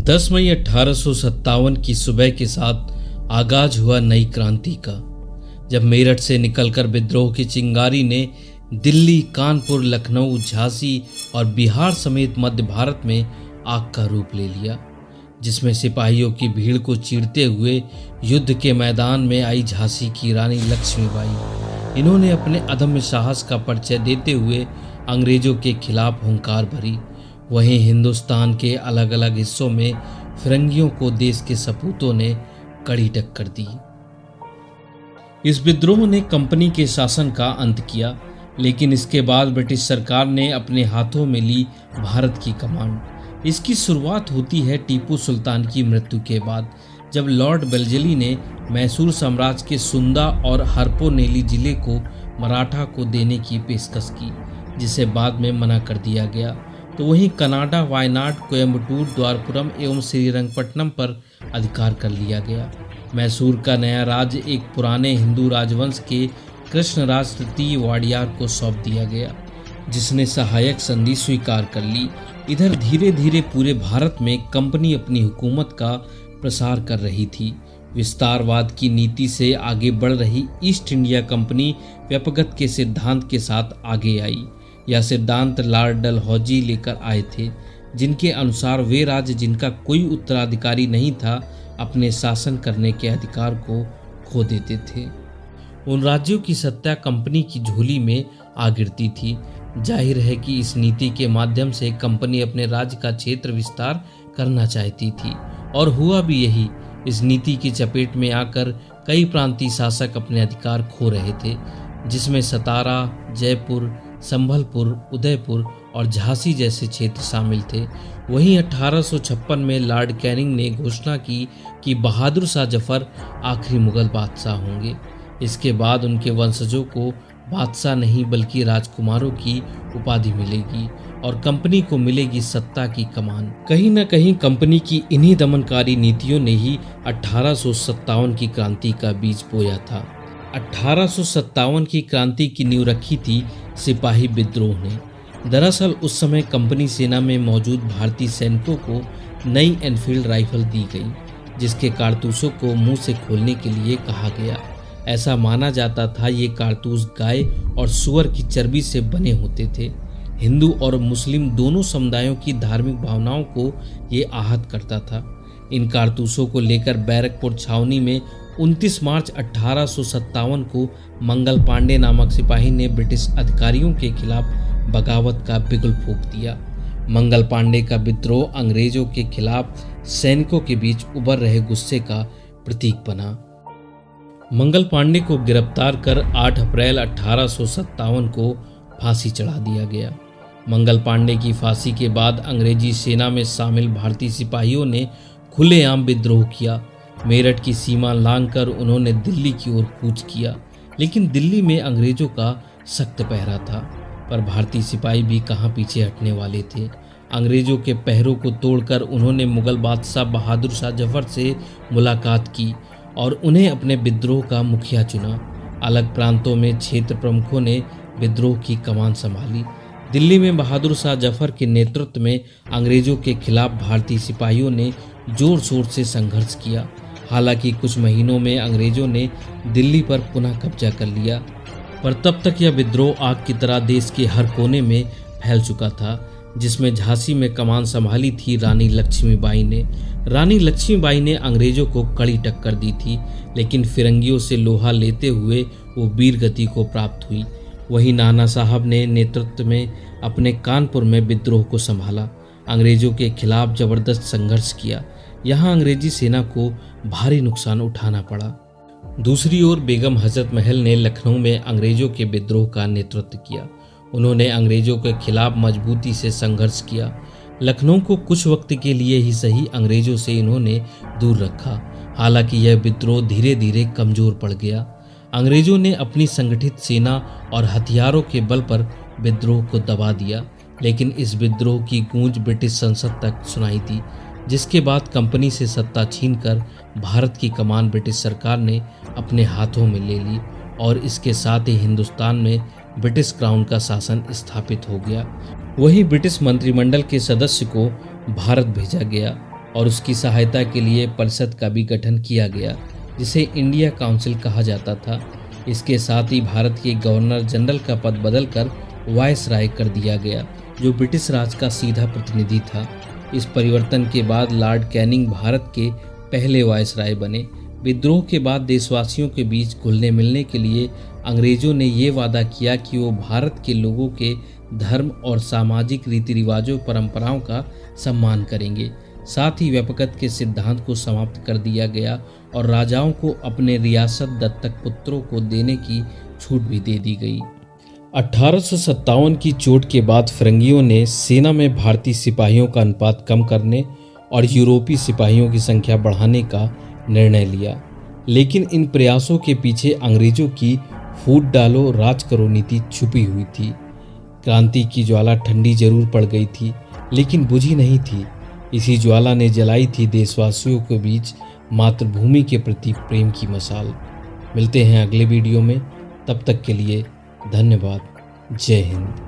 10 मई 1857 की सुबह के साथ आगाज हुआ नई क्रांति का, जब मेरठ से निकलकर विद्रोह की चिंगारी ने दिल्ली, कानपुर, लखनऊ, झांसी और बिहार समेत मध्य भारत में आग का रूप ले लिया, जिसमें सिपाहियों की भीड़ को चीरते हुए युद्ध के मैदान में आई झांसी की रानी लक्ष्मीबाई। इन्होंने अपने अदम्य साहस का परिचय देते हुए अंग्रेजों के खिलाफ हुंकार भरी। वहीं हिंदुस्तान के अलग अलग हिस्सों में फिरंगियों को देश के सपूतों ने कड़ी टक्कर दी। इस विद्रोह ने कंपनी के शासन का अंत किया, लेकिन इसके बाद ब्रिटिश सरकार ने अपने हाथों में ली भारत की कमांड। इसकी शुरुआत होती है टीपू सुल्तान की मृत्यु के बाद, जब लॉर्ड वेल्लेस्ली ने मैसूर साम्राज्य के सुंदा और हरपोनेली जिले को मराठा को देने की पेशकश की, जिसे बाद में मना कर दिया गया। तो वहीं कनाडा, वायनाड, कोयम्बटूर, द्वारपुरम एवं श्रीरंगपट्टनम पर अधिकार कर लिया गया। मैसूर का नया राज्य एक पुराने हिंदू राजवंश के कृष्णराज तृतीय वाडियार को सौंप दिया गया, जिसने सहायक संधि स्वीकार कर ली। इधर धीरे धीरे पूरे भारत में कंपनी अपनी हुकूमत का प्रसार कर रही थी। विस्तारवाद की नीति से आगे बढ़ रही ईस्ट इंडिया कंपनी व्यपगत के सिद्धांत के साथ आगे आई। यह सिद्धांत लॉर्ड डलहौजी लेकर आए थे, जिनके अनुसार वे राज्य जिनका कोई उत्तराधिकारी नहीं था अपने शासन करने के अधिकार को खो देते थे। उन राज्यों की सत्ता कंपनी की झोली में आ गिरती थी। जाहिर है कि इस नीति के माध्यम से कंपनी अपने राज्य का क्षेत्र विस्तार करना चाहती थी, और हुआ भी यही। इस नीति की चपेट में आकर कई प्रांतीय शासक अपने अधिकार खो रहे थे, जिसमें सतारा, जयपुर, संभलपुर, उदयपुर और झांसी जैसे क्षेत्र शामिल थे। वहीं 1856 में लॉर्ड कैनिंग ने घोषणा की कि बहादुर शाह जफर आखिरी मुगल बादशाह होंगे। इसके बाद उनके वंशजों को बादशाह नहीं बल्कि राजकुमारों की उपाधि मिलेगी और कंपनी को मिलेगी सत्ता की कमान। कहीं न कहीं कंपनी की इन्हीं दमनकारी नीतियों ने ही 1857 की क्रांति का बीज बोया था। 1857 की क्रांति की नींव रखी थी सिपाही विद्रोह ने। दरअसल उस समय कंपनी सेना में मौजूद भारतीय सैनिकों को नई एनफील्ड राइफल दी गई, जिसके कारतूसों को मुंह से खोलने के लिए कहा गया। ऐसा माना जाता था ये कारतूस गाय और सुअर की चर्बी से बने होते थे। हिंदू और मुस्लिम दोनों समुदायों की धार्मिक भावनाओं को ये आहत करता था। इन कारतूसों को लेकर बैरकपुर छावनी में 29 मार्च 1857 को मंगल पांडे नामक सिपाही ने ब्रिटिश अधिकारियों के खिलाफ बगावत का बिगुल फूंक दिया। मंगल पांडे का विद्रोह अंग्रेजों के खिलाफ सैनिकों के बीच उभर रहे गुस्से का प्रतीक बना। मंगल पांडे को गिरफ्तार कर 8 अप्रैल 1857 को फांसी चढ़ा दिया गया। मंगल पांडे की फांसी के बाद अंग्रेजी सेना में शामिल भारतीय सिपाहियों ने खुलेआम विद्रोह किया। मेरठ की सीमा लांघकर उन्होंने दिल्ली की ओर कूच किया, लेकिन दिल्ली में अंग्रेजों का सख्त पहरा था। पर भारतीय सिपाही भी कहां पीछे हटने वाले थे। अंग्रेजों के पहरों को तोड़कर उन्होंने मुगल बादशाह बहादुर शाह जफर से मुलाकात की और उन्हें अपने विद्रोह का मुखिया चुना। अलग प्रांतों में क्षेत्र प्रमुखों ने विद्रोह की कमान संभाली। दिल्ली में बहादुर शाह जफर के नेतृत्व में अंग्रेजों के खिलाफ भारतीय सिपाहियों ने जोर शोर से संघर्ष किया। हालांकि कुछ महीनों में अंग्रेजों ने दिल्ली पर पुनः कब्जा कर लिया, पर तब तक यह विद्रोह आग की तरह देश के हर कोने में फैल चुका था, जिसमें झांसी में कमान संभाली थी रानी लक्ष्मीबाई ने। रानी लक्ष्मीबाई ने अंग्रेजों को कड़ी टक्कर दी थी, लेकिन फिरंगियों से लोहा लेते हुए वो वीर गति को प्राप्त हुई। वहीं नाना साहब ने नेतृत्व में अपने कानपुर में विद्रोह को संभाला, अंग्रेजों के खिलाफ जबरदस्त संघर्ष किया। यहाँ अंग्रेजी सेना को भारी नुकसान उठाना पड़ा। दूसरी ओर बेगम हजरत महल ने लखनऊ में अंग्रेजों के विद्रोह का नेतृत्व किया। उन्होंने अंग्रेजों के खिलाफ मजबूती से संघर्ष किया। लखनऊ को कुछ वक्त के लिए ही सही अंग्रेजों से इन्होंने दूर रखा। हालांकि यह विद्रोह धीरे धीरे कमजोर पड़ गया। अंग्रेजों ने अपनी संगठित सेना और हथियारों के बल पर विद्रोह को दबा दिया, लेकिन इस विद्रोह की गूंज ब्रिटिश संसद तक सुनाई दी, जिसके बाद कंपनी से सत्ता छीनकर भारत की कमान ब्रिटिश सरकार ने अपने हाथों में ले ली और इसके साथ ही हिंदुस्तान में ब्रिटिश क्राउन का शासन स्थापित हो गया। वहीं ब्रिटिश मंत्रिमंडल के सदस्य को भारत भेजा गया। और उसकी सहायता के लिए परिषद का भी गठन किया गया, जिसे इंडिया काउंसिल कहा जाता था। इसके साथ ही भारत के गवर्नर जनरल का पद बदलकर वायसराय कर दिया गया, जो ब्रिटिश राज का सीधा प्रतिनिधि था। इस परिवर्तन के बाद लॉर्ड कैनिंग भारत के पहले वायसराय बने। विद्रोह के बाद देशवासियों के बीच घुलने मिलने के लिए अंग्रेजों ने ये वादा किया कि वो भारत के लोगों के धर्म और सामाजिक रीति रिवाजों परंपराओं का सम्मान करेंगे। साथ ही व्यापकता के सिद्धांत को समाप्त कर दिया गया और राजाओं को अपने रियासत दत्तक पुत्रों को देने की छूट भी दे दी गई। 1857 की चोट के बाद फिरंगियों ने सेना में भारतीय सिपाहियों का अनुपात कम करने और यूरोपीय सिपाहियों की संख्या बढ़ाने का निर्णय लिया, लेकिन इन प्रयासों के पीछे अंग्रेजों की फूट डालो राज करो नीति छुपी हुई थी। क्रांति की ज्वाला ठंडी जरूर पड़ गई थी, लेकिन बुझी नहीं थी। इसी ज्वाला ने जलाई थी देशवासियों के बीच मातृभूमि के प्रति प्रेम की मशाल। मिलते हैं अगले वीडियो में, तब तक के लिए धन्यवाद। जय हिंद।